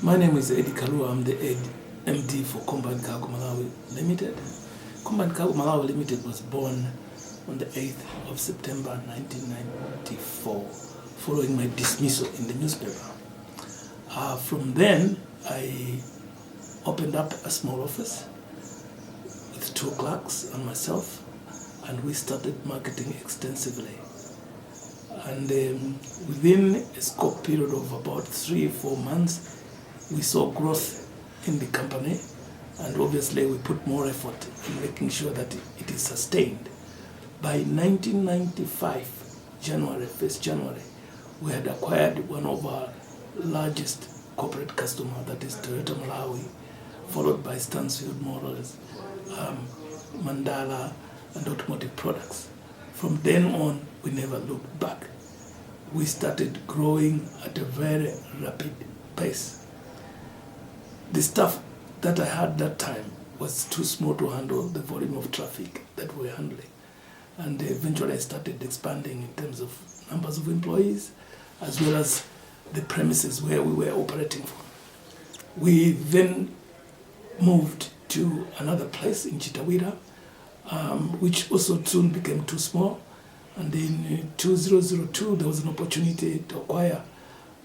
My name is Eddie Kaluwa. I'm the MD for Combined Cargo Malawi Limited. Combined Cargo Malawi Limited was born on the 8th of September 1994, following my dismissal in the newspaper. From then, I opened up a small office with 2 clerks and myself, and we started marketing extensively. And within a scope period of about 3-4 months, we saw growth in the company, and obviously we put more effort in making sure that it is sustained. By 1995,1st January, we had acquired one of our largest corporate customers, that is Toyota Malawi, followed by Stansfield Motors, Mandala, and Automotive Products. From then on, we never looked back. We started growing at a very rapid pace. The staff that I had that time was too small to handle the volume of traffic that we were handling. And eventually I started expanding in terms of numbers of employees, as well as the premises where we were operating from. We then moved to another place in Chitawira, which also soon became too small. And in 2002, there was an opportunity to acquire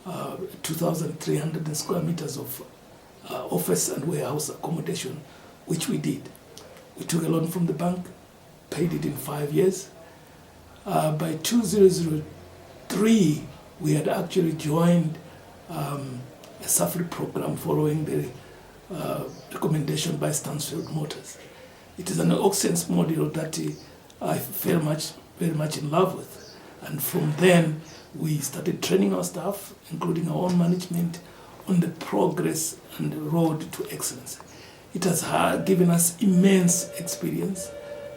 2,300 square meters of office and warehouse accommodation, which we did. We took a loan from the bank, paid it in 5 years. By 2003, we had actually joined a Safari program following the recommendation by Stansfield Motors. It is an auctions model that I fell very much in love with. And from then, we started training our staff, including our own management, on the progress and the road to excellence. It has given us immense experience.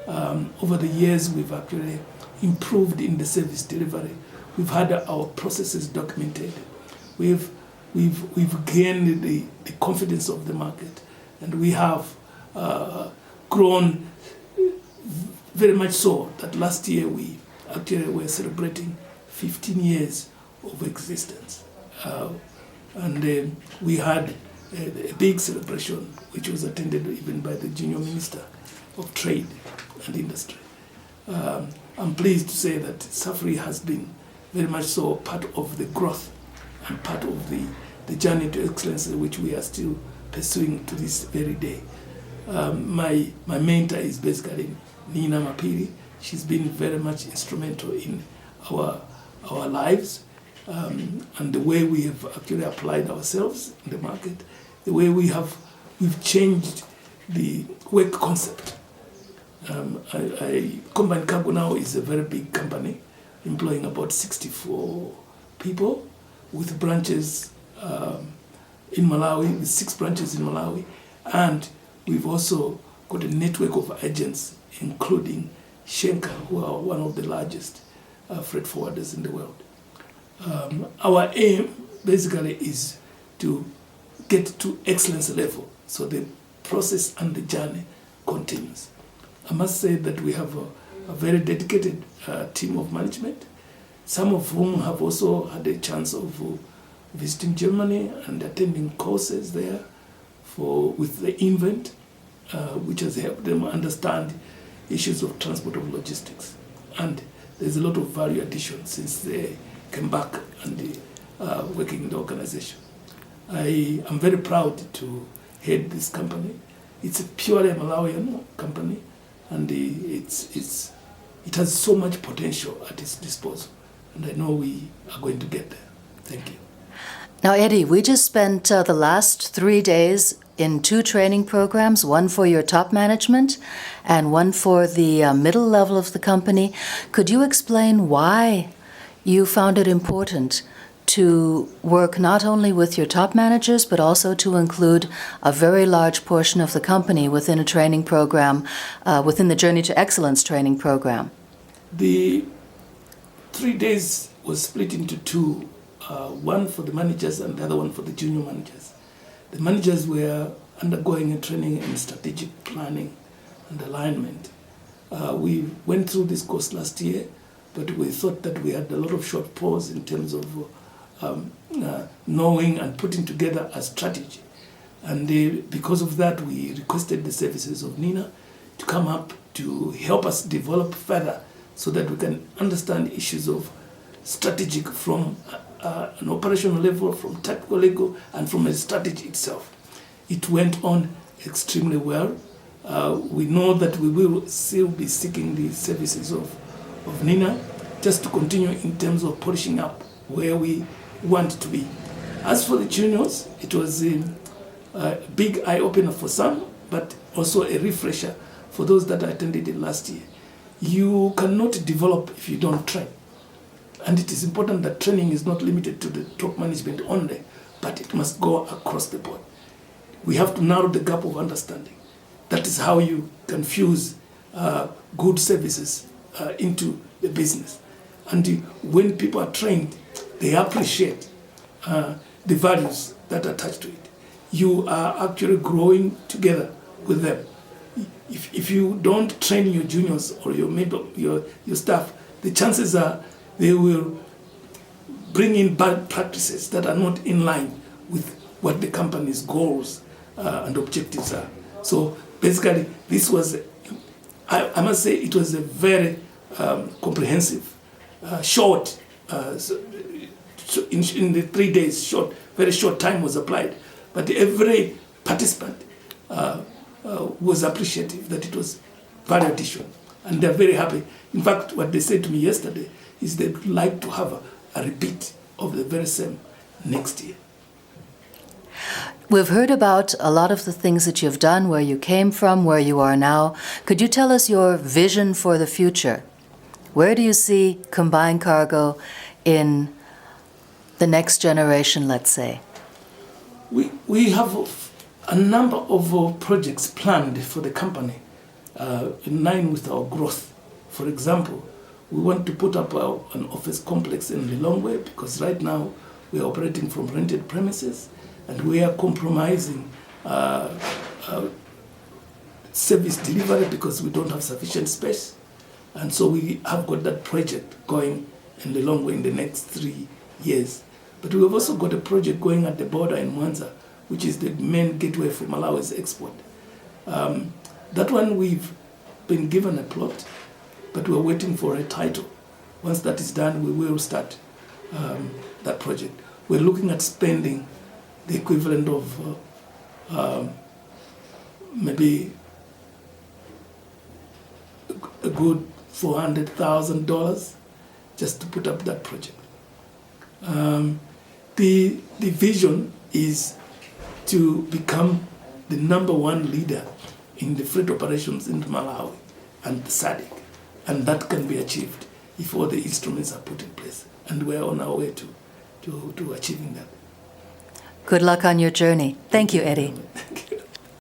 Over the years, we've actually improved in the service delivery. We've had our processes documented. We've gained the confidence of the market, and we have grown very much so that last year we actually were celebrating 15 years of existence. And we had a big celebration, which was attended even by the Junior Minister of Trade and Industry. I'm pleased to say that Safari has been very much so part of the growth and part of the journey to excellence, which we are still pursuing to this very day. My mentor is basically Nina Mapiri. She's been very much instrumental in our lives. And the way we have actually applied ourselves in the market, the way we've changed the work concept. Combined Cargo now is a very big company, employing about 64 people, with branches in Malawi, with 6 branches in Malawi, and we've also got a network of agents, including Schenker, who are one of the largest freight forwarders in the world. Our aim basically is to get to excellence level, so the process and the journey continues. I must say that we have a very dedicated team of management, some of whom have also had a chance of visiting Germany and attending courses there with the Invent, which has helped them understand issues of transport of logistics. And there's a lot of value addition since they came back and working in the organization. I am very proud to head this company. It's a purely Malawian company, and it has so much potential at its disposal. And I know we are going to get there. Thank you. Now, Eddie, we just spent the last 3 days in 2 training programs, one for your top management and one for the middle level of the company. Could you explain why you found it important to work not only with your top managers, but also to include a very large portion of the company within a training program, within the Journey to Excellence training program? The 3 days was split into 2, one for the managers and the other one for the junior managers. The managers were undergoing a training in strategic planning and alignment. We went through this course last year, but we thought that we had a lot of shortfalls in terms of knowing and putting together a strategy. And because of that, we requested the services of Nina to come up to help us develop further so that we can understand issues of strategic from an operational level, from tactical level, and from a strategy itself. It went on extremely well. We know that we will still be seeking the services of Nina just to continue in terms of polishing up where we want to be. As for the juniors, it was a big eye-opener for some, but also a refresher for those that attended it last year. You cannot develop if you don't train. And it is important that training is not limited to the top management only, but it must go across the board. We have to narrow the gap of understanding. That is how you can fuse good services into the business. And when people are trained, they appreciate the values that are attached to it. You are actually growing together with them. If you don't train your juniors or your staff, the chances are they will bring in bad practices that are not in line with what the company's goals and objectives are. So basically, this was, I must say, it was a very comprehensive, short, in the 3 days, very short time was applied. But every participant was appreciative that it was value addition. And they're very happy. In fact, what they said to me yesterday is they'd like to have a repeat of the very same next year. We've heard about a lot of the things that you've done, where you came from, where you are now. Could you tell us your vision for the future? Where do you see combined cargo in the next generation, let's say? We have a number of projects planned for the company in line with our growth. For example, we want to put up an office complex in Lilongwe because right now we are operating from rented premises and we are compromising service delivery because we don't have sufficient space. And so we have got that project going in Lilongwe in the next 3 years. But we have also got a project going at the border in Mwanza, which is the main gateway for Malawi's export. That one we've been given a plot, but we're waiting for a title. Once that is done, we will start that project. We're looking at spending the equivalent of maybe a good $400,000 just to put up that project. The vision is to become the #1 leader in the freight operations in Malawi and the SADC. And that can be achieved if all the instruments are put in place. And we're on our way to achieving that. Good luck on your journey. Thank you, Eddie.